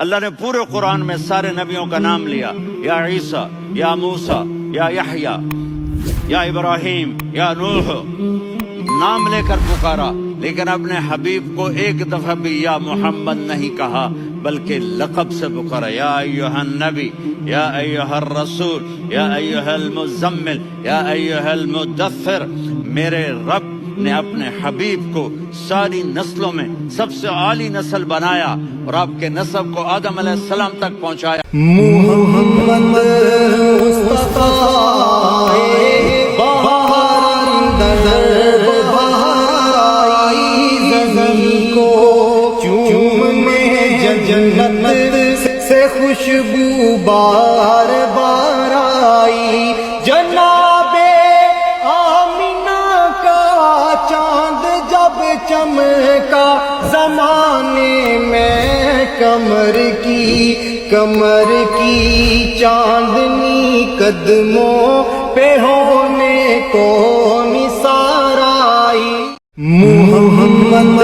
اللہ نے پورے قرآن میں سارے نبیوں کا نام لیا، یا عیسیٰ، یا موسیٰ، یا یحییٰ، یا ابراہیم، یا نوح، نام لے کر پکارا، لیکن اپنے حبیب کو ایک دفعہ بھی یا محمد نہیں کہا، بلکہ لقب سے پکارا، یا ایھا النبی، یا ایھا الرسول، یا ایھا المزمل، یا ایھا المدثر۔ میرے رب نے اپنے حبیب کو ساری نسلوں میں سب سے عالی نسل بنایا اور آپ کے نسب کو آدم علیہ السلام تک پہنچایا۔ محمد مصطفیٰ بہار اندر بہار آئی، زمین کو چومنے جنت سے خوشبو بار بار آئی، جناب آمینہ کا چاند جب چمکا زمانے میں کمر کی چاندنی قدموں پہ ہونے کو نثار آئی۔ محمد